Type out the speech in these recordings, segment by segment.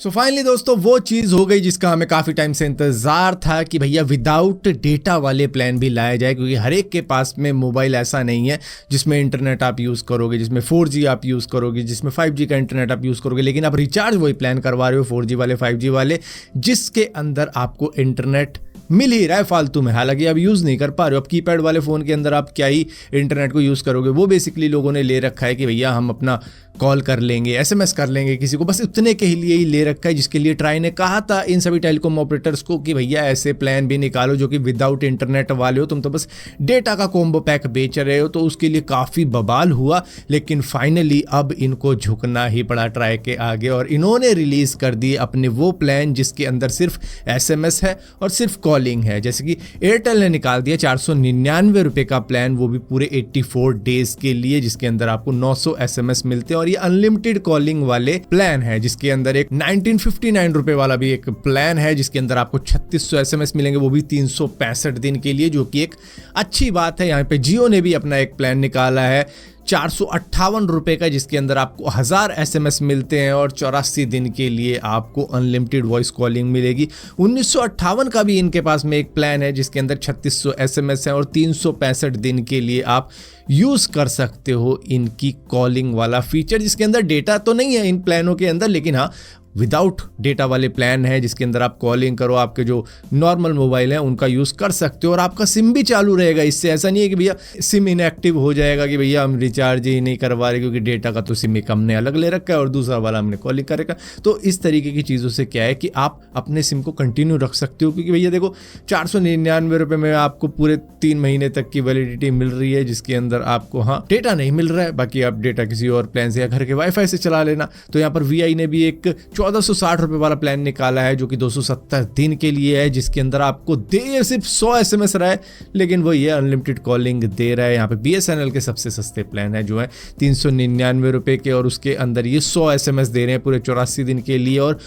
So finally दोस्तों वो चीज़ हो गई जिसका हमें काफ़ी टाइम से इंतज़ार था कि भैया विदाउट डेटा वाले प्लान भी लाए जाए, क्योंकि हर एक के पास में मोबाइल ऐसा नहीं है जिसमें इंटरनेट आप यूज़ करोगे, जिसमें 4G आप यूज़ करोगे, जिसमें 5G का इंटरनेट आप यूज़ करोगे, लेकिन आप रिचार्ज वही प्लान करवा रहे हो 4G वाले 5G वाले जिसके अंदर आपको इंटरनेट मिल ही रहा है फालतू में। हालांकि आप यूज़ नहीं कर पा रहे हो। अब कीपैड वाले फ़ोन के अंदर आप क्या ही इंटरनेट को यूज़ करोगे। वो बेसिकली लोगों ने ले रखा है कि भैया हम अपना कॉल कर लेंगे, SMS कर लेंगे किसी को, बस उतने के लिए ही ले रखा है, जिसके लिए ट्राई ने कहा था इन सभी टेलीकॉम ऑपरेटर्स को कि भैया ऐसे प्लान भी निकालो जो कि विदाउट इंटरनेट वाले हो, तुम तो बस डेटा का कॉम्बो पैक बेच रहे हो। तो उसके लिए काफ़ी बवाल हुआ, लेकिन फाइनली अब इनको झुकना ही पड़ा ट्राई के आगे और इन्होंने रिलीज़ कर दिए अपने वो प्लान जिसके अंदर सिर्फ SMS है और सिर्फ कॉलिंग है। जैसे कि एयरटेल ने निकाल दिया 499 रुपये का प्लान, वो भी पूरे 84 डेज के लिए, जिसके अंदर आपको 900 SMS मिलते हैं। और ये अनलिमिटेड कॉलिंग वाले प्लान है जिसके अंदर एक 1959 रुपए वाला भी एक प्लान है जिसके अंदर आपको 3600 SMS मिलेंगे, वो भी 365 दिन के लिए, जो कि एक अच्छी बात है। यहाँ पे जियो ने भी अपना एक प्लान निकाला है 458 रुपये का, जिसके अंदर आपको 1000 SMS मिलते हैं और 84 दिन के लिए आपको अनलिमिटेड वॉइस कॉलिंग मिलेगी। 1958 का भी इनके पास में एक प्लान है जिसके अंदर 3600 SMS है और 365 दिन के लिए आप यूज़ कर सकते हो इनकी कॉलिंग वाला फीचर, जिसके अंदर डेटा तो नहीं है इन प्लानों के अंदर, लेकिन हाँ विदाउट डेटा वाले प्लान है जिसके अंदर आप कॉलिंग करो, आपके जो नॉर्मल मोबाइल हैं उनका यूज़ कर सकते हो और आपका सिम भी चालू रहेगा। इससे ऐसा नहीं है कि भैया सिम इनएक्टिव हो जाएगा कि भैया हम रिचार्ज ही नहीं करवा रहे क्योंकि डेटा का तो सिम एक हमने अलग ले रखा है और दूसरा वाला हमने कॉलिंग करेगा। तो इस तरीके की चीज़ों से क्या है कि आप अपने सिम को कंटिन्यू रख सकते हो, क्योंकि भैया देखो 499 रुपये में आपको पूरे 3 महीने तक की वैलिडिटी मिल रही है, जिसके अंदर आपको हाँ डेटा नहीं मिल रहा है, बाकी आप डेटा किसी और प्लान से या घर के वाईफाई से चला लेना। तो यहाँ पर VI ने भी एक 1460 रुपए वाला प्लान निकाला है जो कि 270 दिन के लिए है, जिसके अंदर आपको दे सिर्फ 100 SMS रहा है, लेकिन वो ये अनलिमिटेड कॉलिंग दे रहा है। यहाँ पे BSNL के सबसे सस्ते प्लान है जो है 399 रुपए के, और उसके अंदर ये 100 SMS दे रहे हैं पूरे 84 दिन के लिए, और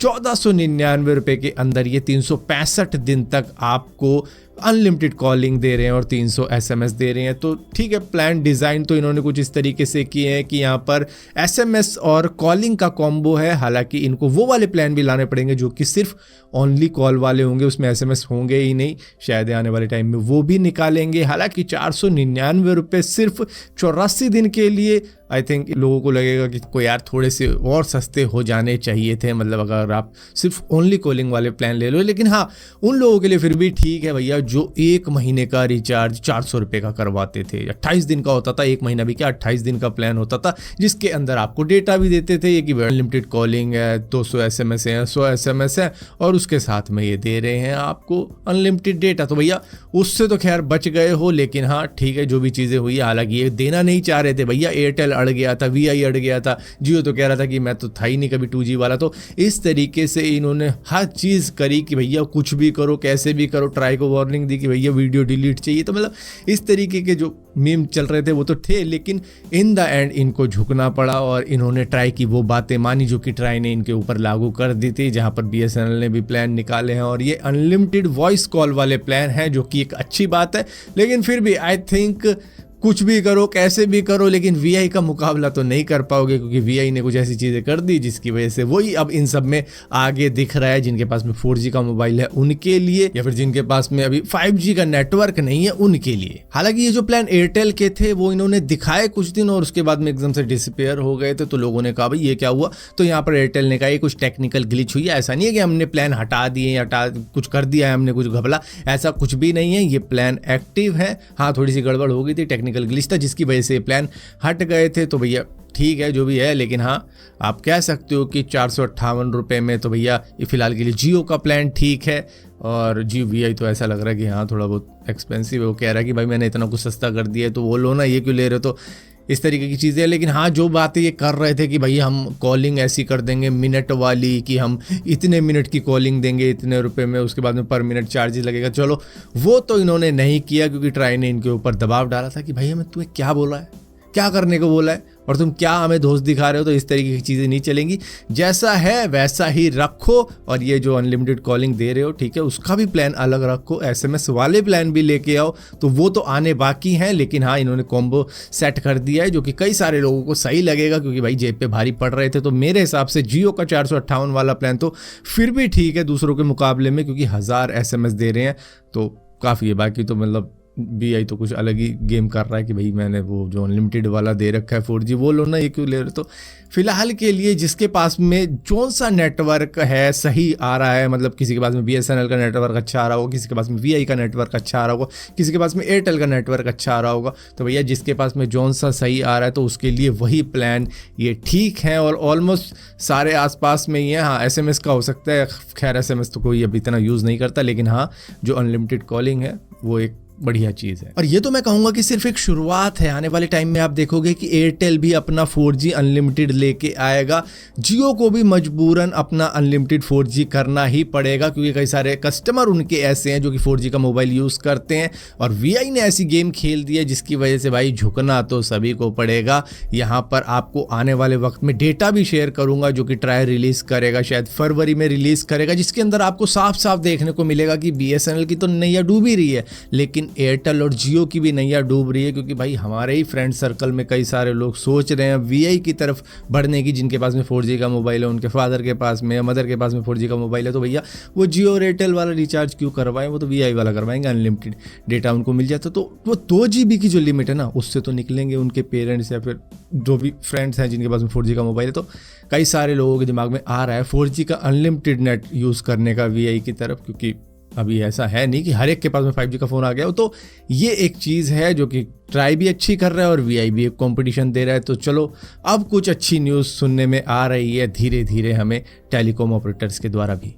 1499 रुपए के अंदर ये 365 दिन तक आपको अनलिमिटेड कॉलिंग दे रहे हैं और 300 SMS दे रहे हैं। तो ठीक है, प्लान डिज़ाइन तो इन्होंने कुछ इस तरीके से किए हैं कि यहाँ पर SMS और कॉलिंग का कॉम्बो है। हालांकि इनको वो वाले प्लान भी लाने पड़ेंगे जो कि सिर्फ ओनली कॉल वाले होंगे, उसमें SMS होंगे ही नहीं, शायद आने वाले टाइम में वो भी निकालेंगे। हालांकि 499 रुपये सिर्फ 84 दिन के लिए, आई थिंक लोगों को लगेगा कि कोई यार थोड़े से और सस्ते हो जाने चाहिए थे, मतलब अगर आप सिर्फ ओनली कॉलिंग वाले प्लान ले लो। लेकिन हाँ, उन लोगों के लिए फिर भी ठीक है भैया जो 1 महीने का रिचार्ज 400 रुपये का करवाते थे। 28 दिन का होता था, 1 महीना भी क्या 28 दिन का प्लान होता था, जिसके अंदर आपको डेटा भी देते थे, ये कि अनलिमिटेड कॉलिंग है, 200 SMS है, 100 SMS है, और उसके साथ में ये दे रहे हैं आपको अनलिमिटेड डेटा। तो भैया उससे तो खैर बच गए हो, लेकिन हाँ ठीक है जो भी चीज़ें हुई, हालांकि ये देना नहीं चाह रहे थे भैया। एयरटेल अड़ गया था, VI अड़ गया था, जियो तो कह रहा था कि मैं तो था ही नहीं कभी 2G वाला। तो इस तरीके से इन्होंने हर चीज़ करी कि भैया कुछ भी करो, कैसे भी करो, ट्राई को वार्निंग दी कि भैया वीडियो डिलीट चाहिए। तो मतलब इस तरीके के जो मीम चल रहे थे वो तो थे, लेकिन इन द एंड इनको झुकना पड़ा और इन्होंने ट्राई की वो बातें मानी जो कि ट्राई ने इनके ऊपर लागू कर दी थी। जहां पर BSNL ने भी प्लान निकाले हैं और ये अनलिमिटेड वॉइस कॉल वाले प्लान हैं, जो कि एक अच्छी बात है। लेकिन फिर भी आई थिंक कुछ भी करो, कैसे भी करो, लेकिन VI का मुकाबला तो नहीं कर पाओगे, क्योंकि VI ने कुछ ऐसी चीज़ें कर दी जिसकी वजह से वही अब इन सब में आगे दिख रहा है। जिनके पास में 4G का मोबाइल है उनके लिए, या फिर जिनके पास में अभी 5G का नेटवर्क नहीं है उनके लिए। हालांकि ये जो प्लान एयरटेल के थे वो इन्होंने दिखाए कुछ दिन और उसके बाद में एकदम से डिसअपीयर हो गए थे। तो लोगों ने कहा भाई ये क्या हुआ, तो यहाँ पर एयरटेल ने कहा ये कुछ टेक्निकल ग्लिच हुई है, ऐसा नहीं है कि हमने प्लान हटा दिए, कुछ कर दिया है हमने, कुछ घबला, ऐसा कुछ भी नहीं है। ये प्लान एक्टिव है। हाँ थोड़ी सी गड़बड़ हो गई थी, टेक्निकल ग्लिच था जिसकी वजह से प्लान हट गए थे। तो भैया ठीक है जो भी है, लेकिन हाँ आप कह सकते हो कि 458 रुपये में तो भैया ये फिलहाल के लिए जियो का प्लान ठीक है। और जियो VI तो ऐसा लग रहा है कि हाँ थोड़ा बहुत एक्सपेंसिव है। वो कह रहा है कि भाई मैंने इतना कुछ सस्ता कर दिया है तो वो लो ना, ये क्यों ले रहे हो, तो इस तरीके की चीज़ें। लेकिन हाँ जो बातें ये कर रहे थे कि भाई हम कॉलिंग ऐसी कर देंगे मिनट वाली, कि हम इतने मिनट की कॉलिंग देंगे इतने रुपए में, उसके बाद में पर मिनट चार्जेस लगेगा, चलो वो तो इन्होंने नहीं किया, क्योंकि ट्राई ने इनके ऊपर दबाव डाला था कि भाई हमें तुम्हें क्या बोला है, क्या करने को बोला है, और तुम क्या हमें दोस्त दिखा रहे हो, तो इस तरीके की चीज़ें नहीं चलेंगी। जैसा है वैसा ही रखो, और ये जो अनलिमिटेड कॉलिंग दे रहे हो ठीक है, उसका भी प्लान अलग रखो, SMS वाले प्लान भी लेके आओ। तो वो तो आने बाकी हैं, लेकिन हाँ इन्होंने कॉम्बो सेट कर दिया है जो कि कई सारे लोगों को सही लगेगा, क्योंकि भाई जेब पे भारी पड़ रहे थे। तो मेरे हिसाब से जियो का 458 वाला प्लान तो फिर भी ठीक है दूसरों के मुकाबले में, क्योंकि 1000 SMS दे रहे हैं तो काफ़ी है। बाकी तो मतलब VI तो कुछ अलग ही गेम कर रहा है कि भाई मैंने वो जो अनलिमिटेड वाला दे रखा है 4G वो लो ना, ये क्यों ले रहे। तो फिलहाल के लिए जिसके पास में जो सा नेटवर्क है सही आ रहा है, मतलब किसी के पास में BSNL का नेटवर्क अच्छा आ रहा होगा, किसी के पास में VI का नेटवर्क अच्छा आ रहा होगा, किसी के पास में एयरटेल का नेटवर्क अच्छा आ रहा होगा, तो भैया जिसके पास में जो सा सही आ रहा है तो उसके लिए वही प्लान ये ठीक है। और ऑलमोस्ट सारे आसपास में ही है। हाँ SMS का हो सकता है, खैर SMS तो कोई अभी इतना यूज़ नहीं करता, लेकिन हाँ जो अनलिमिटेड कॉलिंग है वो एक बढ़िया चीज़ है। और ये तो मैं कहूँगा कि सिर्फ एक शुरुआत है, आने वाले टाइम में आप देखोगे कि एयरटेल भी अपना 4G अनलिमिटेड लेके आएगा, जियो को भी मजबूरन अपना अनलिमिटेड 4G करना ही पड़ेगा, क्योंकि कई सारे कस्टमर उनके ऐसे हैं जो कि 4G का मोबाइल यूज़ करते हैं। और VI ने ऐसी गेम खेल दी है जिसकी वजह से भाई झुकना तो सभी को पड़ेगा। यहाँ पर आपको आने वाले वक्त में डेटा भी शेयर करूँगा जो कि ट्रायल रिलीज़ करेगा, शायद फरवरी में रिलीज़ करेगा, जिसके अंदर आपको साफ साफ देखने को मिलेगा कि BSNL की तो नैया डूब ही रही है, लेकिन एयरटेल और जियो की भी नैया डूब रही है। क्योंकि भाई हमारे ही फ्रेंड सर्कल में कई सारे लोग सोच रहे हैं VI की तरफ बढ़ने की, जिनके पास में 4G का मोबाइल है, उनके फादर के पास में या मदर के पास में 4G का मोबाइल है, तो भैया वो जियो और एयरटेल वाला रिचार्ज क्यों करवाएं, वो तो VI वाला करवाएंगे, अनलिमिटेड डेटा उनको मिल जाता। तो वो 2 GB की जो लिमिट है ना, उससे तो निकलेंगे उनके पेरेंट्स या फिर जो भी फ्रेंड्स हैं जिनके पास में 4G का मोबाइल है। तो कई सारे लोगों के दिमाग में आ रहा है 4G का अनलिमिटेड नेट यूज़ करने का VI की तरफ, क्योंकि अभी ऐसा है नहीं कि हर एक के पास में 5G का फ़ोन आ गया हो। तो ये एक चीज़ है जो कि ट्राई भी अच्छी कर रहा है और VI भी एक कंपटीशन दे रहा है। तो चलो अब कुछ अच्छी न्यूज़ सुनने में आ रही है धीरे धीरे हमें टेलीकॉम ऑपरेटर्स के द्वारा भी।